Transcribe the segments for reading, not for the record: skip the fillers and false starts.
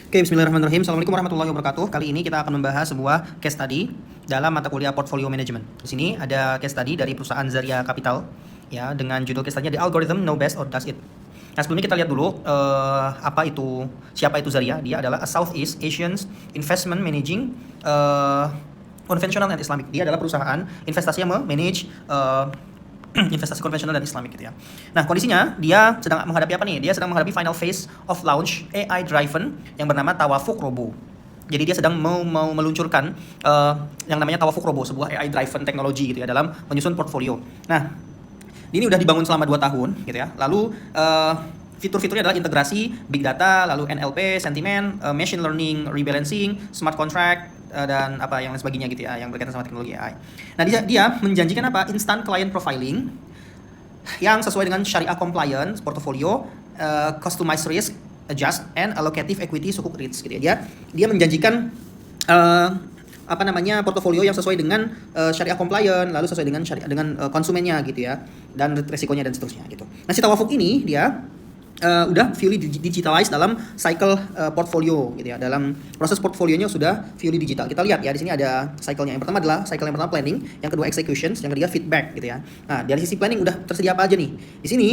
Oke, bismillahirrahmanirrahim. Assalamualaikum warahmatullahi wabarakatuh. Kali ini kita akan membahas sebuah case study dalam mata kuliah portfolio management. Di sini ada case study dari perusahaan Zaria Capital ya dengan judul case study-nya The Algorithm Know Best or Does It. Nah, sebelumnya kita lihat dulu siapa itu Zaria. Dia adalah a Southeast Asian investment managing conventional and Islamic. Dia adalah perusahaan investasi yang memanage investasi konvensional dan Islamic gitu ya. Nah, kondisinya dia sedang menghadapi apa nih? Dia sedang menghadapi final phase of launch AI driven yang bernama Tawafuk Robo. Jadi dia sedang mau meluncurkan yang namanya Tawafuk Robo, sebuah AI driven teknologi gitu ya dalam menyusun portfolio. Nah, ini udah dibangun selama 2 tahun gitu ya. Lalu fitur-fiturnya adalah integrasi big data, lalu NLP, sentiment, machine learning, rebalancing, smart contract, dan apa yang lain sebagainya gitu ya, yang berkaitan sama teknologi AI. Nah, dia menjanjikan apa? Instant client profiling yang sesuai dengan syariah compliance portfolio, customized risk, adjust and allocative equity sukuk REITs gitu ya. Dia menjanjikan portofolio yang sesuai dengan syariah compliant, lalu sesuai dengan konsumennya gitu ya, dan resikonya dan seterusnya gitu. Nah, si Tawafuk ini dia udah fully digitalized dalam cycle portfolio gitu ya. Dalam proses portfolionya sudah fully digital. Kita lihat ya, di sini ada cycle-nya. Yang pertama adalah cycle yang pertama planning, yang kedua executions, yang ketiga feedback gitu ya. Nah, dari sisi planning udah tersedia apa aja nih? Di sini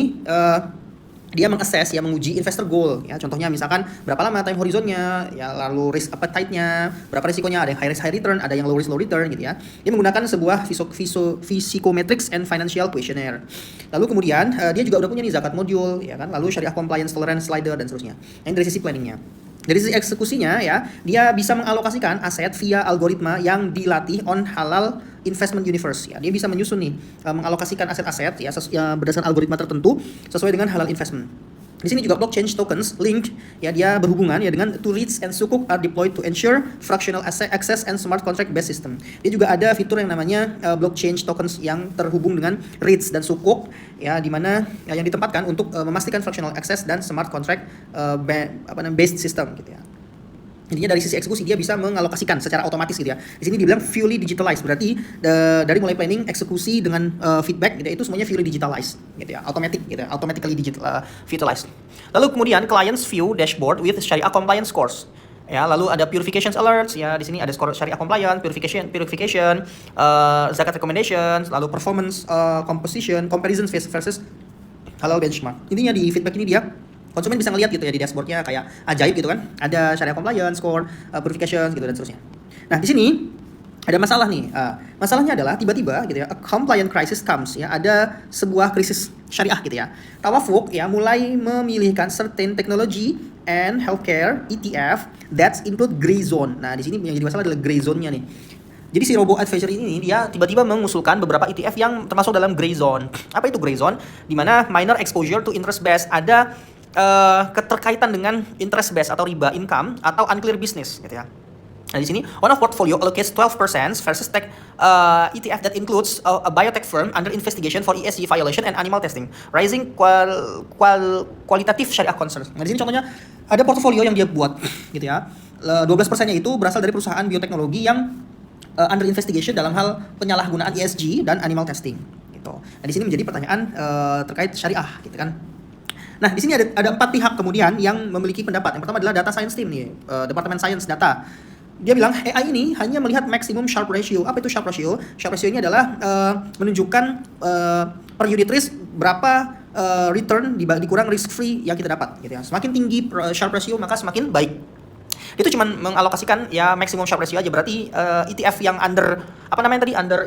dia mengassess ya, menguji investor goal ya. Contohnya misalkan berapa lama time horizonnya ya, lalu risk appetite-nya, berapa risikonya, ada yang high risk high return, ada yang low risk low return gitu ya. Dia menggunakan sebuah psychometrics and financial questionnaire. Lalu kemudian dia juga udah punya nih zakat module ya kan, lalu syariah compliance tolerance slider dan seterusnya. Ini dari sisi planningnya. Dari sisi eksekusinya ya, dia bisa mengalokasikan aset via algoritma yang dilatih on halal investment universe ya. Dia bisa menyusun nih, mengalokasikan aset-aset ya berdasarkan algoritma tertentu sesuai dengan halal investment. Di sini juga blockchain tokens link ya, dia berhubungan ya dengan two REITs and sukuk are deployed to ensure fractional access and smart contract based system. Dia juga ada fitur yang namanya blockchain tokens yang terhubung dengan REITs dan sukuk ya, di mana ya, yang ditempatkan untuk memastikan fractional access dan smart contract based system gitu ya. Intinya dari sisi eksekusi dia bisa mengalokasikan secara otomatis gitu ya. Di sini dibilang fully digitalized, berarti dari mulai planning, eksekusi dengan feedback gitu ya, itu semuanya fully digitalized gitu ya, automatically digitalized. Lalu kemudian clients view dashboard with syariah compliance scores. Ya, lalu ada purification alerts ya, di sini ada skor syariah compliance, purification, zakat recommendations, lalu performance composition, comparison versus halal benchmark. Intinya di feedback ini dia konsumen bisa ngelihat gitu ya di dashboardnya, kayak ajaib gitu kan, ada syariah compliance, score, purification gitu dan seterusnya. Nah, di sini ada masalah nih. Masalahnya adalah tiba-tiba gitu ya, a compliant crisis comes ya, ada sebuah krisis syariah gitu ya. Tawafuk ya mulai memilihkan certain technology and healthcare ETF that include gray zone. Nah, di sini yang jadi masalah adalah gray zone-nya nih. Jadi si Robo Advisor ini dia tiba-tiba mengusulkan beberapa ETF yang termasuk dalam gray zone. Apa itu gray zone? Di mana minor exposure to interest based, ada keterkaitan dengan interest based atau riba income atau unclear business gitu ya. Nah, di sini one of portfolio allocates 12% versus tech ETF that includes a biotech firm under investigation for ESG violation and animal testing, raising qualitative syariah concerns. Nah, di sini contohnya ada portfolio yang dia buat gitu ya. 12%-nya itu berasal dari perusahaan bioteknologi yang under investigation dalam hal penyalahgunaan ESG dan animal testing gitu. Nah, di sini menjadi pertanyaan terkait syariah gitu kan. Nah, di sini ada 4 pihak kemudian yang memiliki pendapat. Yang pertama adalah data science team nih, Departemen Science Data. Dia bilang AI ini hanya melihat maximum Sharpe ratio. Apa itu Sharpe ratio? Sharpe ratio ini adalah menunjukkan per unit risk berapa return dikurang risk free yang kita dapat gitu ya. Semakin tinggi Sharpe ratio maka semakin baik. Itu cuma mengalokasikan ya maximum Sharpe ratio aja, berarti ETF yang under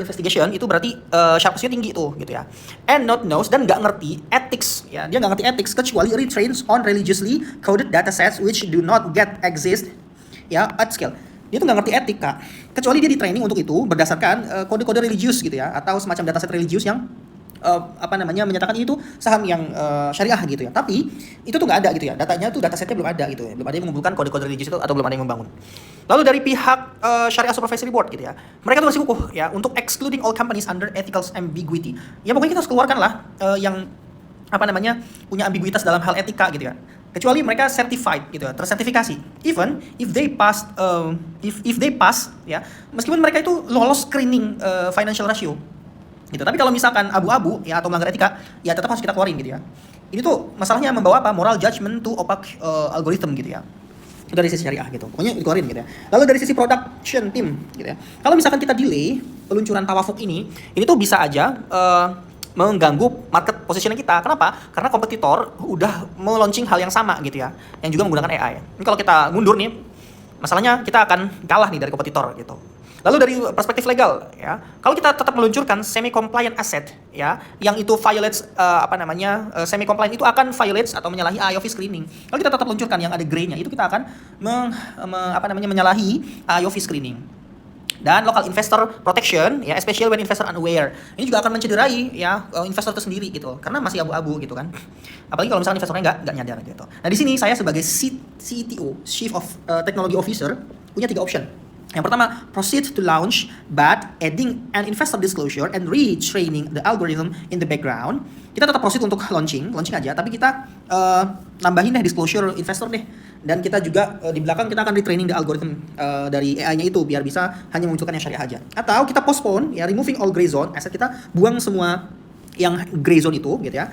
investigation itu berarti Sharpe ratio tinggi tuh gitu ya. And not knows, dan nggak ngerti ethics ya, dia nggak ngerti ethics kecuali retrains on religiously coded datasets which do not get exist ya at scale. Dia tuh nggak ngerti etika kecuali dia di training untuk itu berdasarkan kode-kode religius gitu ya, atau semacam dataset religius yang menyatakan itu saham yang syariah gitu ya. Tapi itu tuh nggak ada gitu ya, datanya tuh datasetnya belum ada gitu ya, belum ada yang mengumpulkan kode-kode religius itu, atau belum ada yang membangun. Lalu dari pihak Syariah Supervisory Board gitu ya, mereka tuh masih kukuh ya untuk excluding all companies under ethical ambiguity. Ya pokoknya kita harus keluarkan lah yang punya ambiguitas dalam hal etika gitu ya, kecuali mereka certified gitu ya, tersertifikasi. Even if they pass ya, meskipun mereka itu lolos screening financial ratio gitu. Tapi kalau misalkan abu-abu ya atau melanggar etika, ya tetap harus kita keluarin gitu ya. Ini tuh masalahnya membawa apa? Moral judgment to opaque algorithm gitu ya. Itu dari sisi syariah gitu. Pokoknya dikeluarin gitu ya. Lalu dari sisi production team gitu ya. Kalau misalkan kita delay peluncuran Tawafuk ini tuh bisa aja mengganggu market positioning kita. Kenapa? Karena kompetitor udah mau launching hal yang sama gitu ya, yang juga menggunakan AI. Ini kalau kita mundur nih, masalahnya kita akan kalah nih dari kompetitor gitu. Lalu dari perspektif legal ya, kalau kita tetap meluncurkan semi compliant asset ya, yang itu violates semi compliant itu akan violates atau menyalahi IOV screening. Kalau kita tetap luncurkan yang ada gray-nya, itu kita akan menyalahi IOV screening. Dan local investor protection ya, especially when investor unaware, ini juga akan mencederai ya investor itu sendiri gitu, karena masih abu-abu gitu kan. Apalagi kalau misalnya investornya nggak nyadar gitu. Nah di sini saya sebagai CTO, Chief of Technology Officer, punya 3 option. Yang pertama, proceed to launch but adding an investor disclosure and retraining the algorithm in the background. Kita tetap proceed untuk launching aja, tapi kita nambahin deh disclosure investor deh. Dan kita juga di belakang kita akan retraining the algorithm dari AI-nya itu biar bisa hanya memunculkan yang syariah aja. Atau kita postpone ya, removing all gray zone, aset kita buang semua yang gray zone itu gitu ya.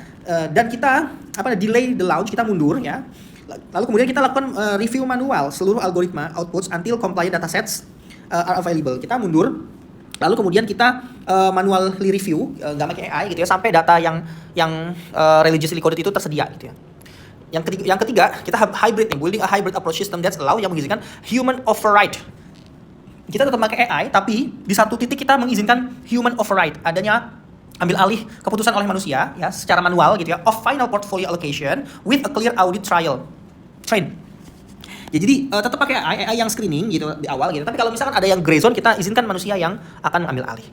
Dan kita delay the launch, kita mundur ya. Lalu kemudian kita lakukan review manual seluruh algoritma outputs until compliant datasets are available. Kita mundur, lalu kemudian kita manually review, nggak pakai AI gitu ya, sampai data yang religiously coded itu tersedia gitu ya. Yang ketiga, kita hybrid nih, building a hybrid approach system that allow yang mengizinkan human override. Kita tetap pakai AI, tapi di satu titik kita mengizinkan human override, adanya ambil alih keputusan oleh manusia ya secara manual gitu ya, of final portfolio allocation with a clear audit train. Ya, jadi tetap pakai AI yang screening gitu di awal gitu. Tapi kalau misalkan ada yang gray zone, kita izinkan manusia yang akan mengambil alih.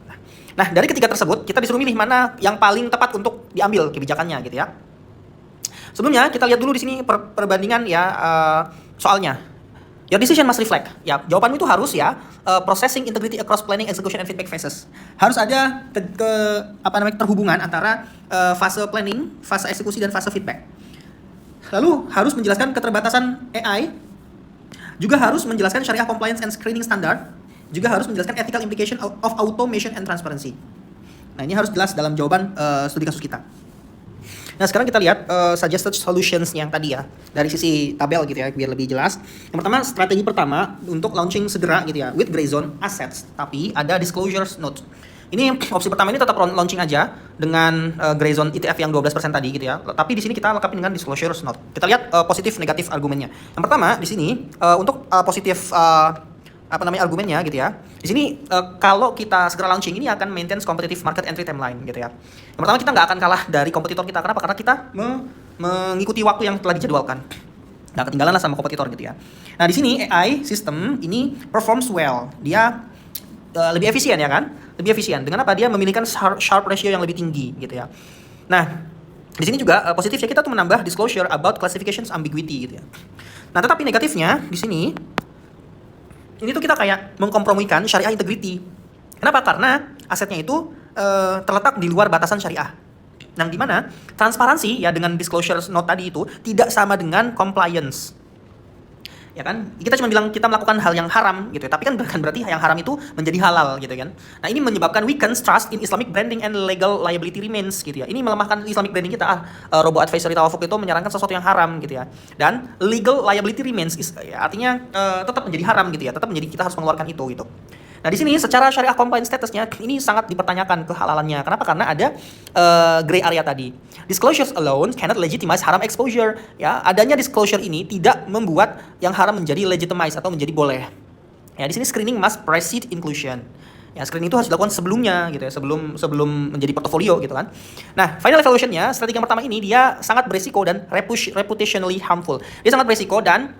Nah, dari ketiga tersebut kita disuruh milih mana yang paling tepat untuk diambil kebijakannya gitu ya. Sebelumnya kita lihat dulu di sini perbandingan ya soalnya. Your decision must reflect. Ya, jawabanmu itu harus ya processing integrity across planning, execution and feedback phases. Harus ada terhubungan antara fase planning, fase eksekusi dan fase feedback. Lalu harus menjelaskan keterbatasan AI, juga harus menjelaskan syariah compliance and screening standard, juga harus menjelaskan ethical implication of automation and transparency. Nah, ini harus jelas dalam jawaban studi kasus kita. Nah, sekarang kita lihat suggested solutions yang tadi ya, dari sisi tabel gitu ya, biar lebih jelas. Yang pertama, strategi pertama untuk launching segera gitu ya, with gray zone assets, tapi ada disclosures note. Ini opsi pertama ini tetap launching aja dengan gray zone ETF yang 12% tadi gitu ya. Tapi di sini kita lengkapi dengan disclosures note. Kita lihat positif negatif argumennya. Yang pertama di sini untuk positif argumennya gitu ya. Di sini kalau kita segera launching ini akan maintain competitive market entry timeline gitu ya. Yang pertama, kita nggak akan kalah dari kompetitor kita. Kenapa? Karena kita mengikuti waktu yang telah dijadwalkan. Nggak ketinggalan lah sama kompetitor gitu ya. Nah di sini AI system ini performs well. Dia lebih efisien ya kan? Lebih efisien. Dengan apa? Dia memiliki sharp ratio yang lebih tinggi gitu ya. Nah di sini juga positifnya kita tuh menambah disclosure about classifications ambiguity gitu ya. Nah tetapi negatifnya di sini ini tuh kita kayak mengkompromikan syariah integrity. Kenapa? Karena asetnya itu terletak di luar batasan syariah. Yang dimana transparansi ya dengan disclosure note tadi itu tidak sama dengan compliance. Ya kan? Kita cuma bilang kita melakukan hal yang haram gitu ya. Tapi kan bukan berarti yang haram itu menjadi halal gitu kan. Nah, ini menyebabkan weakens trust in Islamic branding and legal liability remains gitu ya. Ini melemahkan Islamic branding kita. Robo advisory Tawafuk itu menyarankan sesuatu yang haram gitu ya. Dan legal liability remains artinya tetap menjadi haram gitu ya. Tetap menjadi kita harus mengeluarkan itu gitu. Nah, di sini secara syariah compliance statusnya ini sangat dipertanyakan kehalalannya. Kenapa? Karena ada gray area tadi. Disclosures alone cannot legitimize haram exposure. Ya, adanya disclosure ini tidak membuat yang haram menjadi legitimize atau menjadi boleh. Ya, di sini screening must precede inclusion. Ya, screening itu harus dilakukan sebelumnya gitu ya, sebelum menjadi portofolio gitu kan. Nah, final evaluation-nya, strategi yang pertama ini dia sangat beresiko dan reputationally harmful. Dia sangat beresiko dan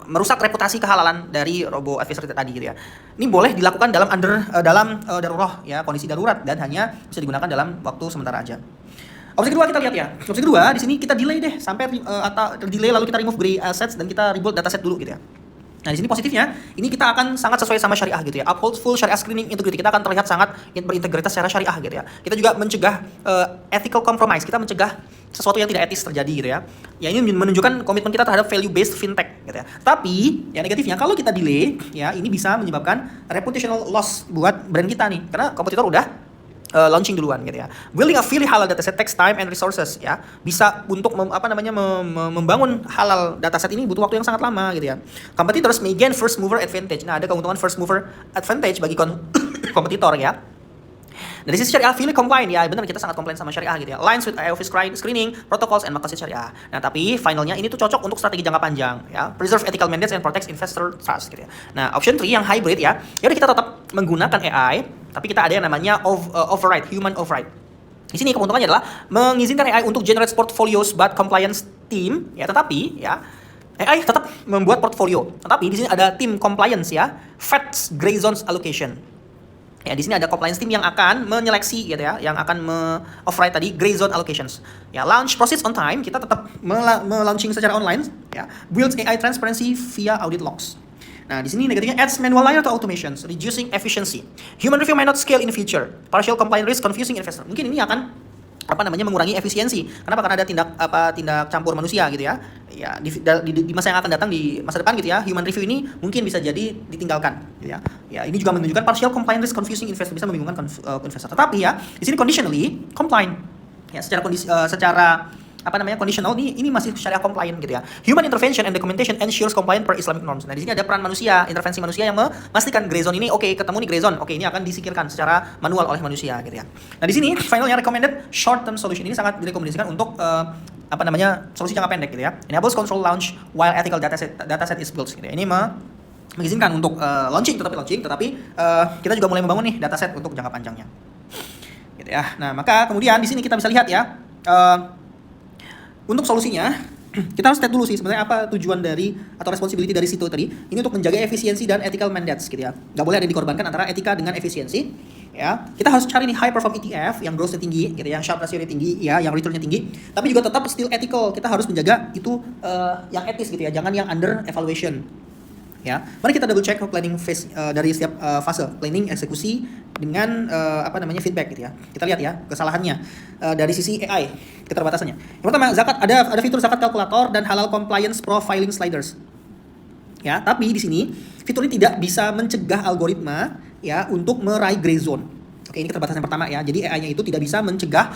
merusak reputasi kehalalan dari robo advisory tadi gitu ya. Ini boleh dilakukan dalam darurat ya, kondisi darurat, dan hanya bisa digunakan dalam waktu sementara aja. Opsi kedua kita lihat ya. Opsi kedua di sini kita delay deh sampai atau delay lalu kita remove gray assets dan kita rebuild dataset dulu gitu ya. Nah, di sini positifnya, ini kita akan sangat sesuai sama syariah gitu ya. Uphold full syariah screening integrity. Kita akan terlihat sangat berintegritas secara syariah gitu ya. Kita juga mencegah ethical compromise. Kita mencegah sesuatu yang tidak etis terjadi gitu ya. Ya, ini menunjukkan komitmen kita terhadap value based fintech gitu ya. Tapi, ya negatifnya kalau kita delay, ya ini bisa menyebabkan reputational loss buat brand kita nih. Karena kompetitor udah launching duluan gitu ya. Building a fully halal dataset takes time and resources ya. Bisa untuk membangun halal dataset ini butuh waktu yang sangat lama gitu ya. Competitors may gain first mover advantage. Nah, ada keuntungan first mover advantage bagi kompetitor ya. Dari sisi syariah, fully compliant ya, benar kita sangat compliant sama syariah gitu ya. Aligns with IOV screening, protocols and maqasid syariah. Nah, tapi finalnya ini tuh cocok untuk strategi jangka panjang ya. Preserve ethical mandates and protects investor trust gitu ya. Nah, option 3 yang hybrid ya. Yaudah kita tetap menggunakan AI, tapi kita ada yang namanya override, human override. Di sini keuntungannya adalah mengizinkan AI untuk generate portfolios but compliance team ya, tetapi ya AI tetap membuat portfolio. Tetapi di sini ada tim compliance ya, FATS gray zones allocation. Ya, di sini ada compliance team yang akan menyeleksi gitu ya, yang akan override tadi gray zone allocations. Ya, launch proceeds on time, kita tetap launching secara online ya. Builds AI transparency via audit logs. Nah, di sini negatifnya adds manual layer to automations, reducing efficiency. Human review may not scale in future. Partial compliance risk confusing investor. Mungkin ini akan mengurangi efisiensi. Kenapa? Karena ada tindak campur manusia gitu ya. Ya di masa yang akan datang, di masa depan gitu ya, human review ini mungkin bisa jadi ditinggalkan gitu ya. Ya, ini juga menunjukkan partial compliance risk confusing investor, bisa membingungkan investor. Tetapi ya, di sini conditionally compliant. Ya, secara conditional ini masih syariah compliant gitu ya. Human intervention and documentation ensures compliant per Islamic norms. Nah, di sini ada peran manusia, intervensi manusia yang memastikan gray zone ini ketemu nih gray zone. Ini akan disingkirkan secara manual oleh manusia gitu ya. Nah, di sini finalnya recommended short term solution ini sangat direkomendasikan untuk solusi jangka pendek gitu ya. Enables control launch while ethical dataset is built gitu ya. Ini mengizinkan untuk launching, tetapi kita juga mulai membangun nih dataset untuk jangka panjangnya. Gitu ya. Nah, maka kemudian di sini kita bisa lihat ya, untuk solusinya, kita harus lihat dulu sih sebenarnya apa tujuan dari atau responsibility dari situ tadi. Ini untuk menjaga efisiensi dan ethical mandates gitu ya. Nggak boleh ada dikorbankan antara etika dengan efisiensi. Ya, kita harus cari nih high perform ETF yang growth-nya tinggi, gitu, yang Sharpe ratio-nya tinggi, ya, yang return-nya tinggi. Tapi juga tetap still ethical. Kita harus menjaga itu yang etis gitu ya, jangan yang under evaluation. Ya, mari kita double check planning phase dari setiap fase planning, eksekusi dengan feedback gitu ya. Kita lihat ya kesalahannya dari sisi AI, keterbatasannya. Yang pertama, zakat, ada fitur zakat kalkulator dan halal compliance profiling sliders. Ya, tapi di sini fitur ini tidak bisa mencegah algoritma ya untuk meraih gray zone. Ini keterbatasan yang pertama ya. Jadi AI-nya itu tidak bisa mencegah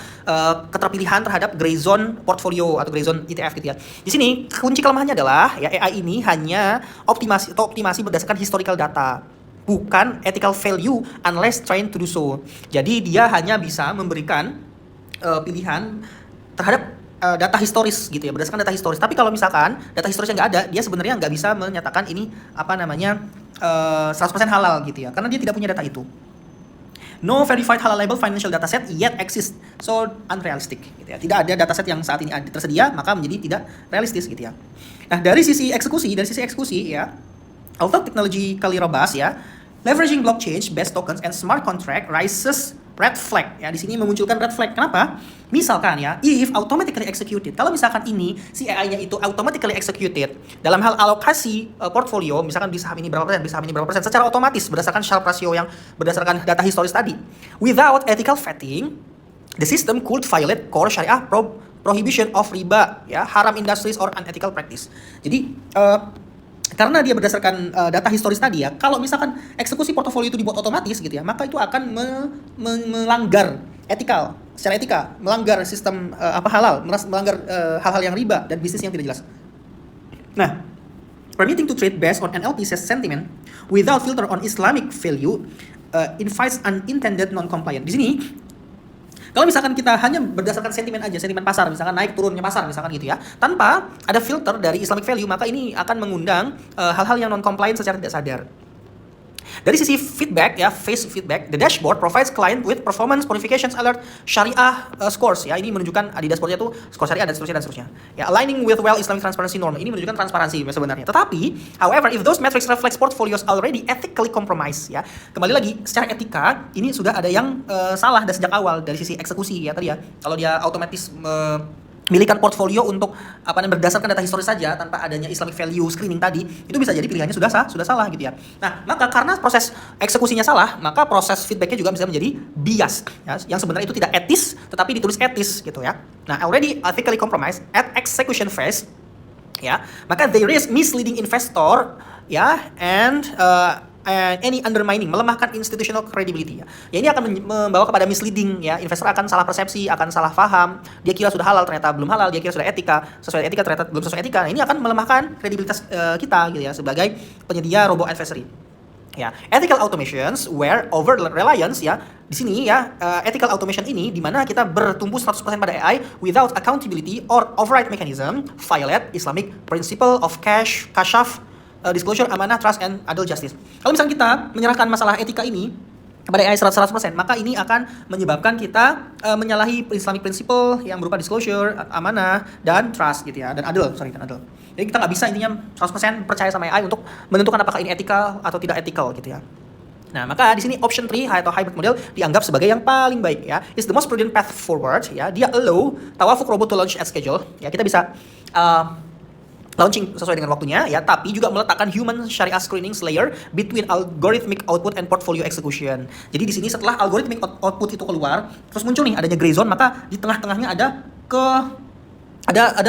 keterpilihan terhadap gray zone portfolio atau gray zone ETF gitu ya. Di sini kunci kelemahannya adalah ya AI ini hanya optimasi berdasarkan historical data, bukan ethical value unless trying to do so. Jadi dia hanya bisa memberikan pilihan terhadap data historis gitu ya, berdasarkan data historis. Tapi kalau misalkan data historisnya nggak ada, dia sebenarnya nggak bisa menyatakan ini 100% halal gitu ya, karena dia tidak punya data itu. No verified halal label financial dataset yet exist, so unrealistic gitu ya. Tidak ada dataset yang saat ini tersedia, maka menjadi tidak realistis gitu ya. Nah, dari sisi eksekusi ya, although technologically robust ya, leveraging blockchain based tokens and smart contract raises red flag ya. Di sini memunculkan red flag. Kenapa? Misalkan ya, if automatically executed, kalau misalkan ini si AI-nya itu automatically executed dalam hal alokasi portfolio, misalkan di saham ini berapa persen, secara otomatis berdasarkan Sharpe ratio yang berdasarkan data historis tadi, without ethical vetting, the system could violate core syariah prohibition of riba ya, haram industries or unethical practice. Jadi karena dia berdasarkan data historis tadi ya, kalau misalkan eksekusi portofolio itu dibuat otomatis gitu ya, maka itu akan melanggar secara etika, melanggar sistem halal, melanggar hal-hal yang riba dan bisnis yang tidak jelas. Nah, permitting to trade based on NLP sentiment without filter on Islamic value invites unintended non-compliant. Di sini kalau misalkan kita hanya berdasarkan sentimen pasar, misalkan naik turunnya pasar, misalkan gitu ya, tanpa ada filter dari Islamic value, maka ini akan mengundang hal-hal yang non-compliant secara tidak sadar. Dari sisi feedback ya, phase feedback, the dashboard provides client with performance verifications alert syariah scores ya. Ini menunjukkan di dashboardnya tuh skor syariah dan seterusnya. Ya, aligning with well Islamic transparency norm. Ini menunjukkan transparansi sebenarnya. Tetapi, however, if those metrics reflects portfolios already ethically compromised ya. Kembali lagi, secara etika ini sudah ada yang salah dari sejak awal dari sisi eksekusi ya tadi ya. Kalau dia otomatis milikan portfolio untuk berdasarkan data historis saja tanpa adanya Islamic value screening tadi, itu bisa jadi pilihannya sudah salah gitu ya. Nah, maka karena proses eksekusinya salah, maka proses feedbacknya juga bisa menjadi bias ya, yang sebenarnya itu tidak etis tetapi ditulis etis gitu ya. Nah, already ethically compromised at execution phase ya, maka they risk misleading investor ya and and any undermining, melemahkan institutional credibility ya. Ya ini akan membawa kepada misleading ya. Investor akan salah persepsi, akan salah paham. Dia kira sudah halal ternyata belum halal, dia kira sudah etika, sesuai etika ternyata belum sesuai etika. Nah, ini akan melemahkan kredibilitas kita gitu ya sebagai penyedia robo advisory. Ya, ethical automations where over reliance ya. Di sini ya, ethical automation ini di mana kita bertumpu 100% pada AI without accountability or override mechanism violate Islamic principle of kashaf, disclosure, amanah, trust, and adil justice. Kalau misalnya kita menyerahkan masalah etika ini kepada AI 100%, maka ini akan menyebabkan kita menyalahi Islamic principle yang berupa disclosure, amanah, dan trust gitu ya, dan adil. Jadi kita nggak bisa intinya 100% percaya sama AI untuk menentukan apakah ini etika atau tidak ethical gitu ya. Nah, maka di sini option 3 atau hybrid model dianggap sebagai yang paling baik ya. It's the most prudent path forward ya. Dia allow Tawafuk robot to launch at schedule. Ya, kita bisa launching sesuai dengan waktunya ya, tapi juga meletakkan human syariah screening layer between algorithmic output and portfolio execution. Jadi di sini setelah algorithmic output itu keluar, terus muncul nih adanya gray zone, maka di tengah-tengahnya ada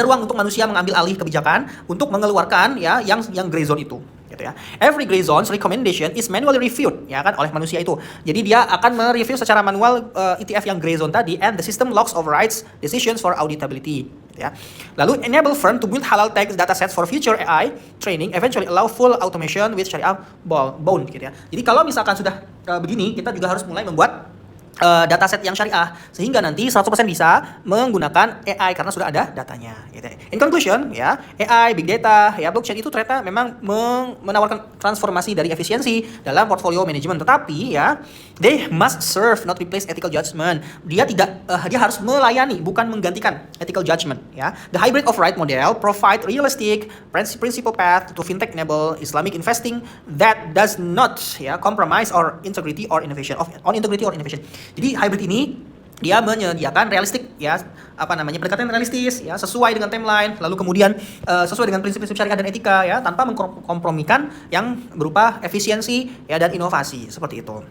ruang untuk manusia mengambil alih kebijakan untuk mengeluarkan ya yang gray zone itu gitu ya. Every gray zone's recommendation is manually reviewed ya kan oleh manusia itu. Jadi dia akan mereview secara manual ETF yang gray zone tadi, and the system locks overrides decisions for auditability gitu ya. Lalu enable firm to build halal text datasets for future AI training, eventually allow full automation with Sharia bound gitu ya. Jadi kalau misalkan sudah begini, kita juga harus mulai membuat dataset yang syariah sehingga nanti 100% bisa menggunakan AI karena sudah ada datanya gitu. In conclusion ya, AI, big data, ya blockchain itu ternyata memang menawarkan transformasi dari efisiensi dalam portfolio management, tetapi ya they must serve not replace ethical judgment. Dia harus melayani bukan menggantikan ethical judgment ya. The hybrid of right model provide realistic principle path to fintech enable Islamic investing that does not ya compromise or integrity or innovation. Jadi hybrid ini dia menyediakan realistik ya, pendekatan realistis ya, sesuai dengan timeline, lalu kemudian sesuai dengan prinsip-prinsip syariah dan etika ya, tanpa mengkompromikan yang berupa efisiensi ya dan inovasi seperti itu.